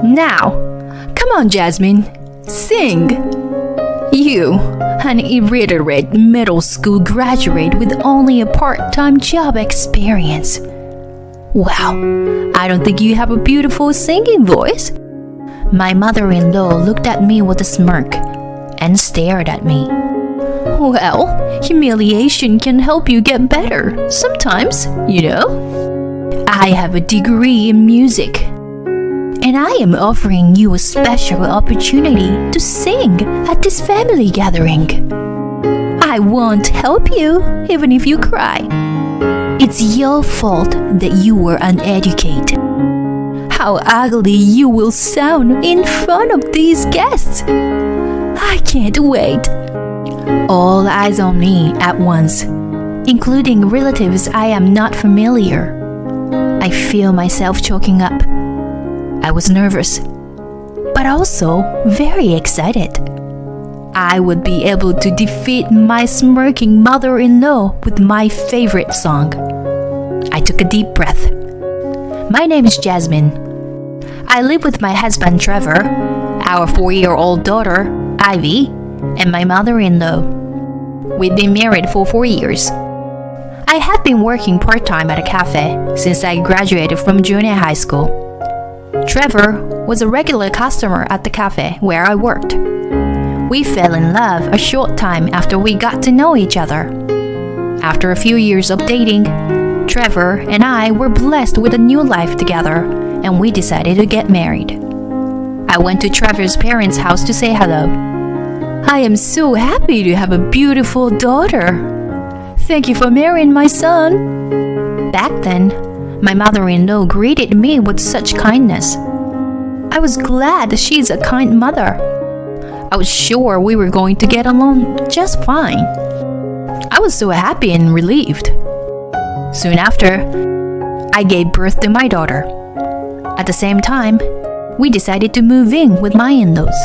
Now, come on, Jasmine, sing. You, an illiterate middle school graduate with only a part-time job experience. Wow, I don't think you have a beautiful singing voice. My mother-in-law looked at me with a smirk and stared at me. Well, humiliation can help you get better sometimes, you know. I have a degree in music, and I am offering you a special opportunity to sing at this family gathering. I won't help you even if you cry. It's your fault that you were uneducated. How ugly you will sound in front of these guests. I can't wait. All eyes on me at once, including relatives I am not familiar. I feel myself choking up. I was nervous, but also very excited. I would be able to defeat my smirking mother-in-law with my favorite song. I took a deep breath. My name is Jasmine. I live with my husband Trevor, our 4-year-old daughter Ivy, and my mother-in-law. We've been married for 4 years. I have been working part-time at a cafe since I graduated from junior high school. Trevor was a regular customer at the cafe where I worked. We fell in love a short time after we got to know each other. After a few years of dating, Trevor and I were blessed with a new life together, and we decided to get married. I went to Trevor's parents' house to say hello. I am so happy to have a beautiful daughter. Thank you for marrying my son. Back then, my mother-in-law greeted me with such kindness. I was glad she's a kind mother. I was sure we were going to get along just fine. I was so happy and relieved. Soon after, I gave birth to my daughter. At the same time, we decided to move in with my in-laws.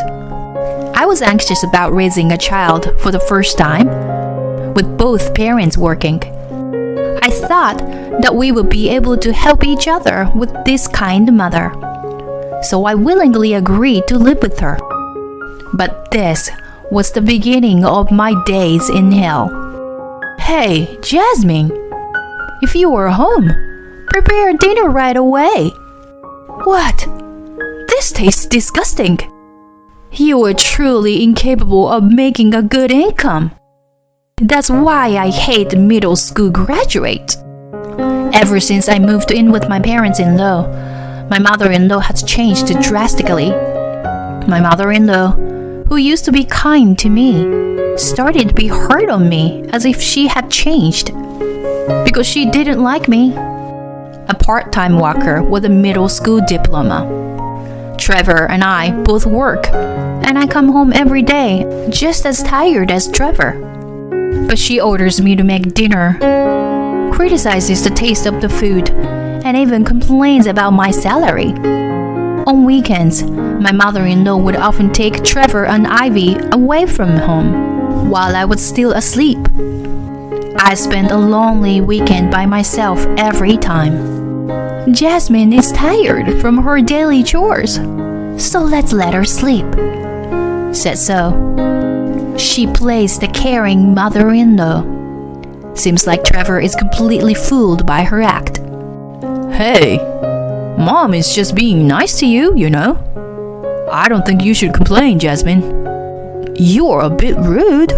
I was anxious about raising a child for the first time, with both parents working. I thought that we would be able to help each other with this kind mother. So I willingly agreed to live with her. But this was the beginning of my days in hell. Hey, Jasmine, if you were home, prepare dinner right away. What? This tastes disgusting. You are truly incapable of making a good income. That's why I hate middle school graduates. Ever since I moved in with my parents-in-law, my mother-in-law has changed drastically. My mother-in-law, who used to be kind to me, started to be hard on me as if she had changed. Because she didn't like me. A part-time worker with a middle school diploma. Trevor and I both work, and I come home every day just as tired as Trevor. But she orders me to make dinner, criticizes the taste of the food, and even complains about my salary. On weekends, my mother-in-law would often take Trevor and Ivy away from home while I was still asleep. I spent a lonely weekend by myself every time. Jasmine is tired from her daily chores, so let's let her sleep. Said so. She plays the caring mother-in-law. Seems like Trevor is completely fooled by her act. Hey, Mom is just being nice to you, you know. I don't think you should complain, Jasmine. You're a bit rude.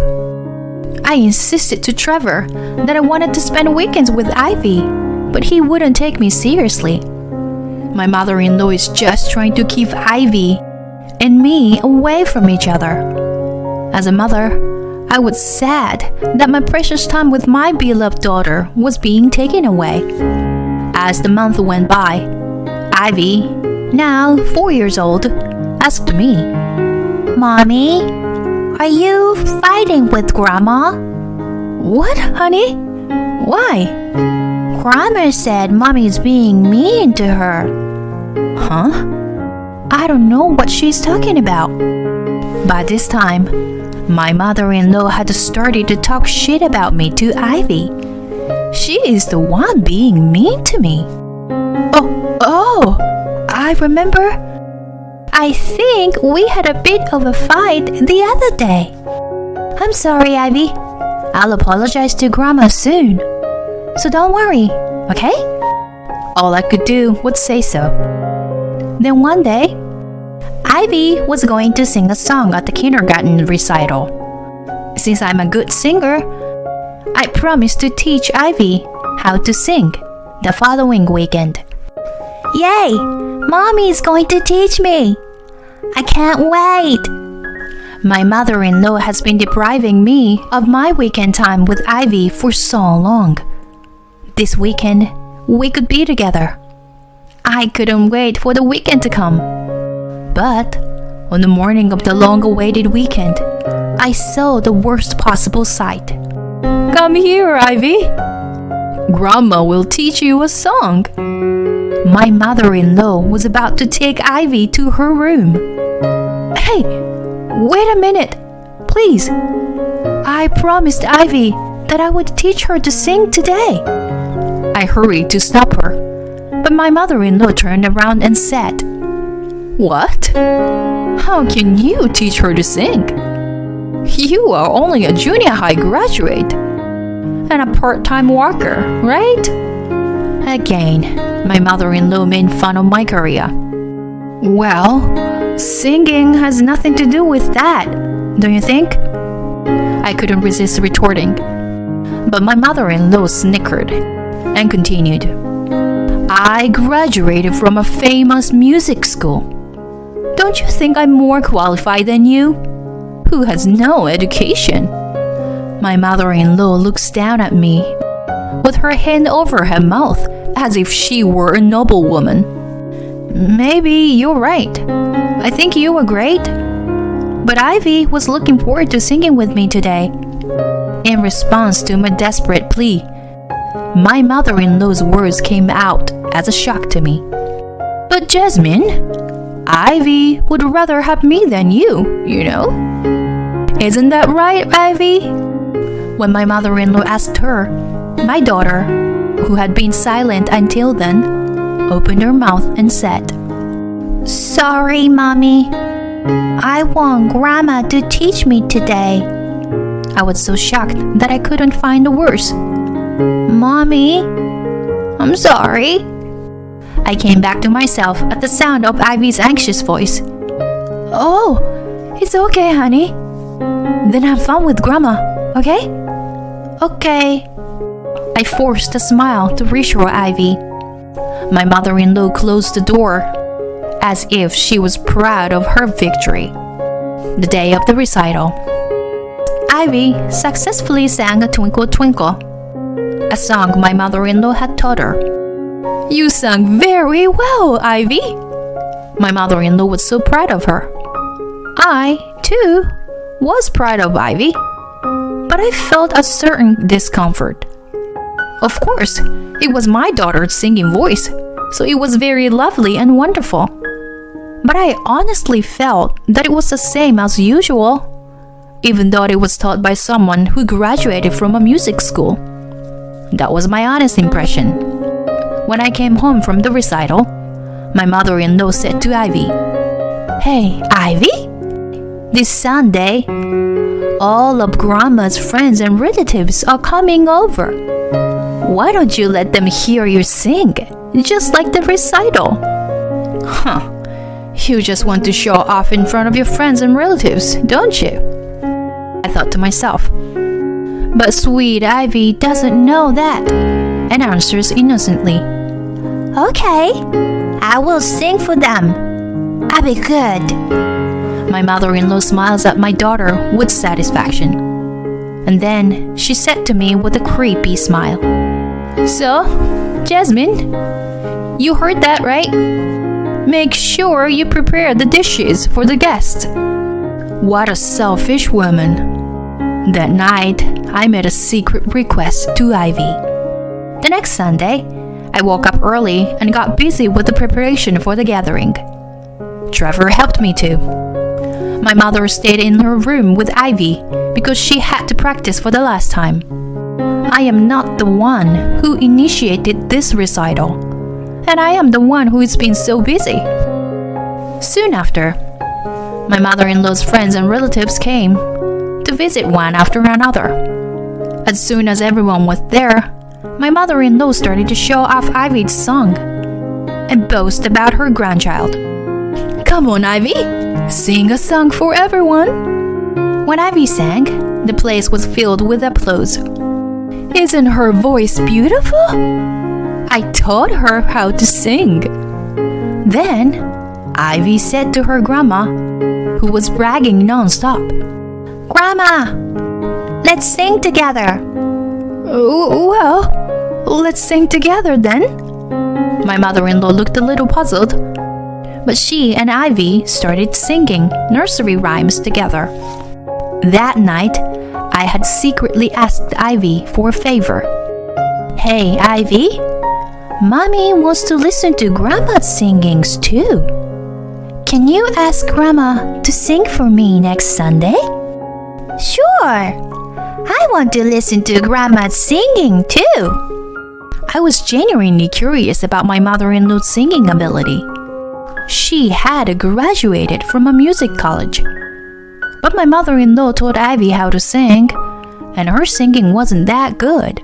I insisted to Trevor that I wanted to spend weekends with Ivy, but he wouldn't take me seriously. My mother-in-law is just trying to keep Ivy and me away from each other. As a mother, I was sad that my precious time with my beloved daughter was being taken away. As the month went by, Ivy, now 4 years old, asked me, Mommy, are you fighting with Grandma? What, honey? Why? Grandma said Mommy's being mean to her. Huh? I don't know what she's talking about. By this time, my mother-in-law had started to talk shit about me to Ivy. She is the one being mean to me. Oh, I remember. I think we had a bit of a fight the other day. I'm sorry, Ivy. I'll apologize to Grandma soon. So don't worry, okay? All I could do was say so. Then one day, Ivy was going to sing a song at the kindergarten recital. Since I'm a good singer, I promised to teach Ivy how to sing the following weekend. Yay! Mommy is going to teach me! I can't wait! My mother-in-law has been depriving me of my weekend time with Ivy for so long. This weekend, we could be together. I couldn't wait for the weekend to come. But on the morning of the long-awaited weekend, I saw the worst possible sight. Come here, Ivy. Grandma will teach you a song. My mother-in-law was about to take Ivy to her room. Hey, wait a minute, please. I promised Ivy that I would teach her to sing today. I hurried to stop her, but my mother-in-law turned around and said, What? How can you teach her to sing? You are only a junior high graduate and a part-time worker, right? Again, my mother-in-law made fun of my career. Well, singing has nothing to do with that, don't you think? I couldn't resist retorting, but my mother-in-law snickered and continued. I graduated from a famous music school. Don't you think I'm more qualified than you, who has no education? My mother-in-law looks down at me with her hand over her mouth as if she were a noblewoman. Maybe you're right. I think you were great. But Ivy was looking forward to singing with me today. In response to my desperate plea, my mother-in-law's words came out as a shock to me. But Jasmine, Ivy would rather have me than you know? Isn't that right, Ivy? When my mother-in-law asked her, my daughter, who had been silent until then, opened her mouth and said, Sorry, Mommy. I want Grandma to teach me today. I was so shocked that I couldn't find the words. Mommy, I'm sorry. I came back to myself at the sound of Ivy's anxious voice. Oh, it's okay, honey. Then have fun with Grandma, okay? Okay. I forced a smile to reassure Ivy. My mother-in-law closed the door as if she was proud of her victory. The day of the recital, Ivy successfully sang a Twinkle Twinkle, a song my mother-in-law had taught her. You sang very well, Ivy. My mother-in-law was so proud of her. I, too, was proud of Ivy, but I felt a certain discomfort. Of course, it was my daughter's singing voice, so it was very lovely and wonderful. But I honestly felt that it was the same as usual, even though it was taught by someone who graduated from a music school. That was my honest impression. When I came home from the recital, my mother-in-law said to Ivy, Hey, Ivy, this Sunday, all of Grandma's friends and relatives are coming over. Why don't you let them hear you sing, just like the recital? Huh, you just want to show off in front of your friends and relatives, don't you? I thought to myself. But sweet Ivy doesn't know that, and answers innocently. Okay, I will sing for them. I'll be good. My mother-in-law smiles at my daughter with satisfaction. And then she said to me with a creepy smile, So, Jasmine, you heard that, right? Make sure you prepare the dishes for the guests. What a selfish woman. That night, I made a secret request to Ivy. The next Sunday, I woke up early and got busy with the preparation for the gathering. Trevor helped me too. My mother stayed in her room with Ivy because she had to practice for the last time. I am not the one who initiated this recital, and I am the one who has been so busy. Soon after, my mother-in-law's friends and relatives came to visit one after another. As soon as everyone was there, my mother-in-law started to show off Ivy's song and boast about her grandchild. Come on, Ivy, sing a song for everyone. When Ivy sang, the place was filled with applause. Isn't her voice beautiful? I taught her how to sing. Then, Ivy said to her grandma, who was bragging non-stop, Grandma, let's sing together. Well, let's sing together then. My mother-in-law looked a little puzzled, but she and Ivy started singing nursery rhymes together. That night, I had secretly asked Ivy for a favor. Hey, Ivy, Mommy wants to listen to Grandma's singings too. Can you ask Grandma to sing for me next Sunday? Sure. I want to listen to Grandma's singing too. I was genuinely curious about my mother-in-law's singing ability. She had graduated from a music college. But my mother-in-law taught Ivy how to sing, and her singing wasn't that good.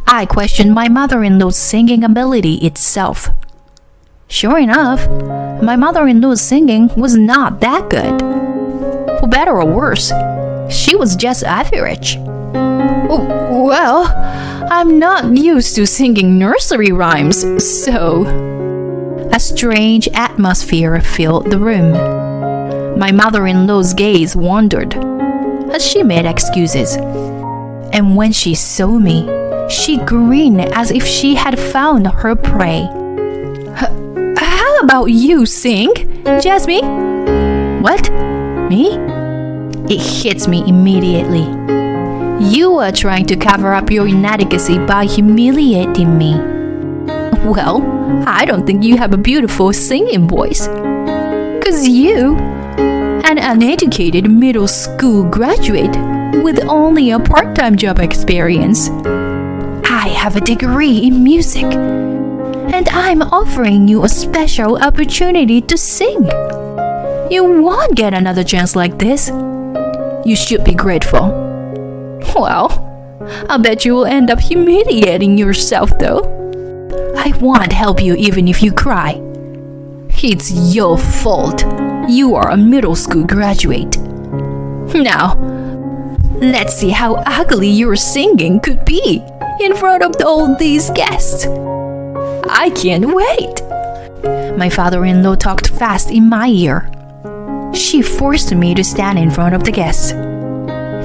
I questioned my mother-in-law's singing ability itself. Sure enough, my mother-in-law's singing was not that good. For better or worse, she was just average. Well, I'm not used to singing nursery rhymes, so... A strange atmosphere filled the room. My mother-in-law's gaze wandered as she made excuses. And when she saw me, she grinned as if she had found her prey. How about you sing, Jasmine? What? Me? It hits me immediately. You are trying to cover up your inadequacy by humiliating me. Well, I don't think you have a beautiful singing voice. 'Cause you, an uneducated middle school graduate with only a part-time job experience. I have a degree in music, and I'm offering you a special opportunity to sing. You won't get another chance like this. You should be grateful. Well, I bet you will end up humiliating yourself though. I won't help you even if you cry. It's your fault. You are a middle school graduate. Now, let's see how ugly your singing could be in front of all these guests. I can't wait. My father-in-law talked fast in my ear. She forced me to stand in front of the guests.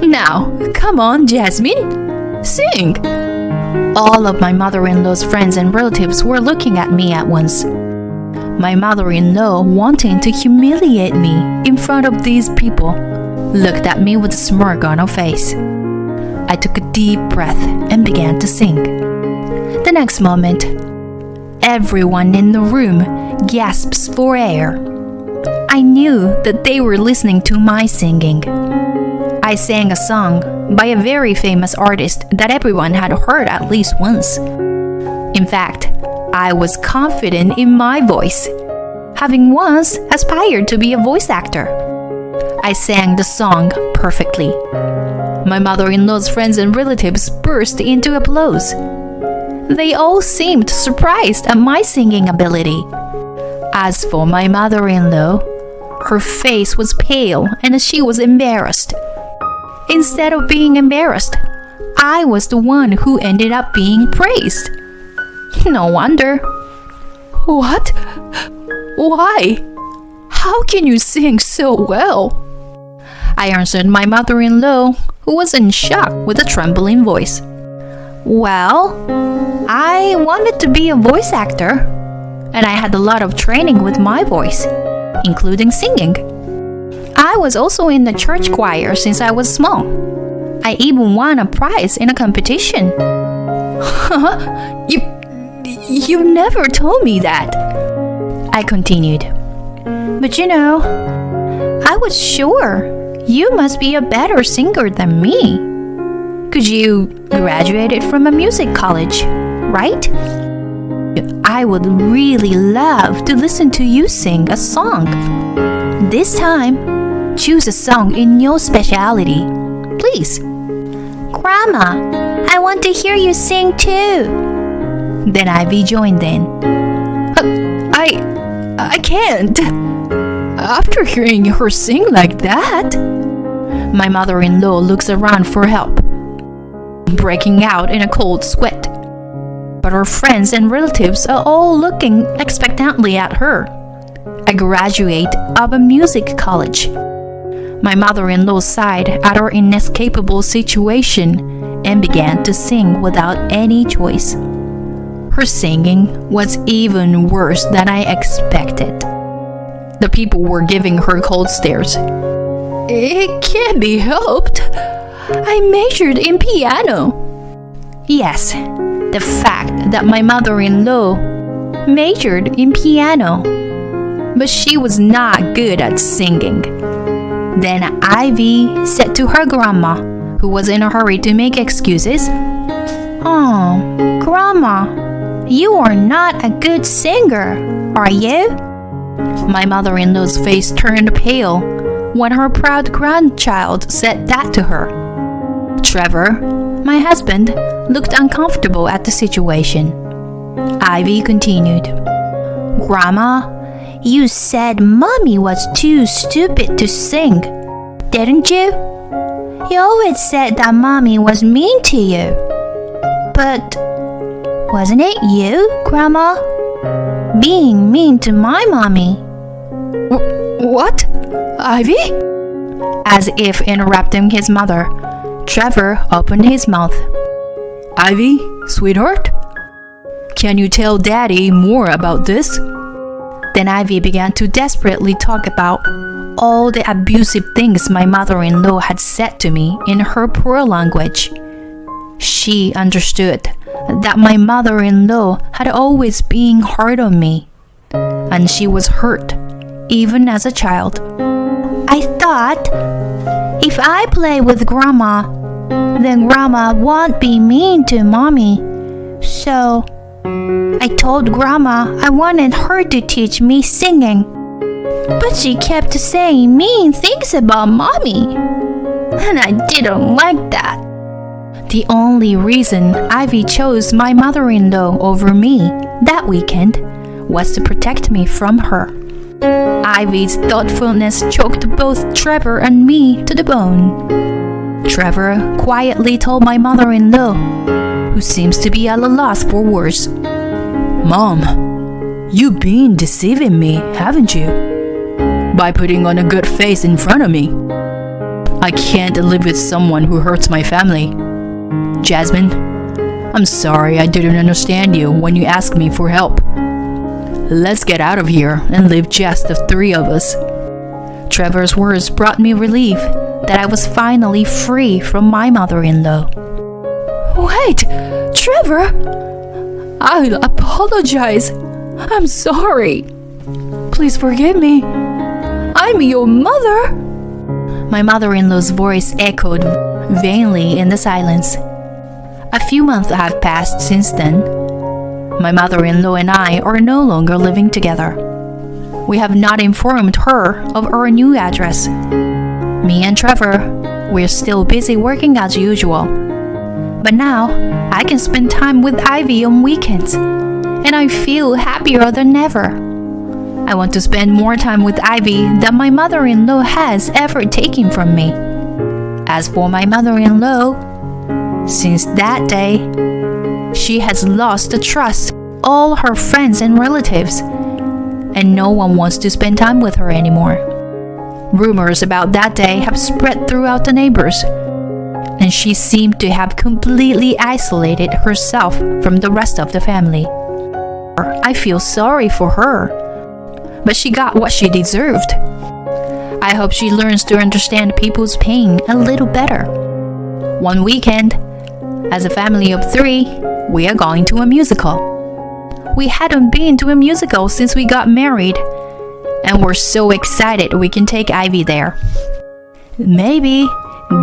Now, come on, Jasmine, sing. All of my mother-in-law's friends and relatives were looking at me at once. My mother-in-law, wanting to humiliate me in front of these people, looked at me with a smirk on her face. I took a deep breath and began to sing. The next moment, everyone in the room gasps for air. I knew that they were listening to my singing. I sang a song by a very famous artist that everyone had heard at least once. In fact, I was confident in my voice, having once aspired to be a voice actor. I sang the song perfectly. My mother-in-law's friends and relatives burst into applause. They all seemed surprised at my singing ability. As for my mother-in-law, her face was pale and she was embarrassed. Instead of being embarrassed, I was the one who ended up being praised. No wonder. What? Why? How can you sing so well? I answered my mother-in-law, who was in shock with a trembling voice. Well, I wanted to be a voice actor, and I had a lot of training with my voice, including singing. I was also in the church choir since I was small. I even won a prize in a competition. You never told me that. I continued. But you know, I was sure you must be a better singer than me. 'Cause you graduated from a music college, right? I would really love to listen to you sing a song. This time, choose a song in your specialty, please. Grandma, I want to hear you sing too. Then Ivy joined in. I can't. After hearing her sing like that, my mother-in-law looks around for help, breaking out in a cold sweat. But her friends and relatives are all looking expectantly at her, a graduate of a music college. My mother-in-law sighed at her inescapable situation and began to sing without any choice. Her singing was even worse than I expected. The people were giving her cold stares. It can't be helped. I majored in piano. Yes, the fact that my mother-in-law majored in piano, but she was not good at singing. Then Ivy said to her grandma, who was in a hurry to make excuses, "Oh, Grandma, you are not a good singer, are you?" My mother-in-law's face turned pale when her proud grandchild said that to her. Trevor, my husband, looked uncomfortable at the situation. Ivy continued, "Grandma, you said Mommy was too stupid to sing, didn't you? You always said that Mommy was mean to you. But wasn't it you, Grandma, being mean to my Mommy?" What? Ivy? As if interrupting his mother, Trevor opened his mouth. Ivy, sweetheart? Can you tell Daddy more about this? Then Ivy began to desperately talk about all the abusive things my mother-in-law had said to me in her poor language. She understood that my mother-in-law had always been hard on me, and she was hurt even as a child. "I thought if I play with Grandma, then Grandma won't be mean to Mommy. So I told Grandma I wanted her to teach me singing. But she kept saying mean things about Mommy, and I didn't like that." The only reason Ivy chose my mother-in-law over me that weekend was to protect me from her. Ivy's thoughtfulness choked both Trevor and me to the bone. Trevor quietly told my mother-in-law, who seems to be at a loss for words, "Mom, you've been deceiving me, haven't you? By putting on a good face in front of me. I can't live with someone who hurts my family. Jasmine, I'm sorry I didn't understand you when you asked me for help. Let's get out of here and live just the three of us." Trevor's words brought me relief that I was finally free from my mother-in-law. Wait, Trevor! I'll apologize. I'm sorry. Please forgive me. I'm your mother. My mother-in-law's voice echoed vainly in the silence. A few months have passed since then. My mother-in-law and I are no longer living together. We have not informed her of our new address. Me and Trevor, we're still busy working as usual. But now, I can spend time with Ivy on weekends, and I feel happier than ever. I want to spend more time with Ivy than my mother-in-law has ever taken from me. As for my mother-in-law, since that day, she has lost the trust of all her friends and relatives, and no one wants to spend time with her anymore. Rumors about that day have spread throughout the neighbors, and she seemed to have completely isolated herself from the rest of the family. I feel sorry for her, but she got what she deserved. I hope she learns to understand people's pain a little better. One weekend, as a family of 3, we are going to a musical. We hadn't been to a musical since we got married, and we're so excited we can take Ivy there. Maybe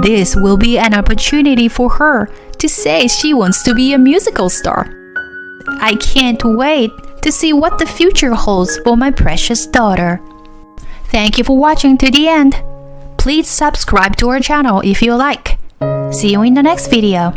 this will be an opportunity for her to say she wants to be a musical star. I can't wait to to see what the future holds for my precious daughter. Thank you for watching to the end. Please subscribe to our channel if you like. See you in the next video.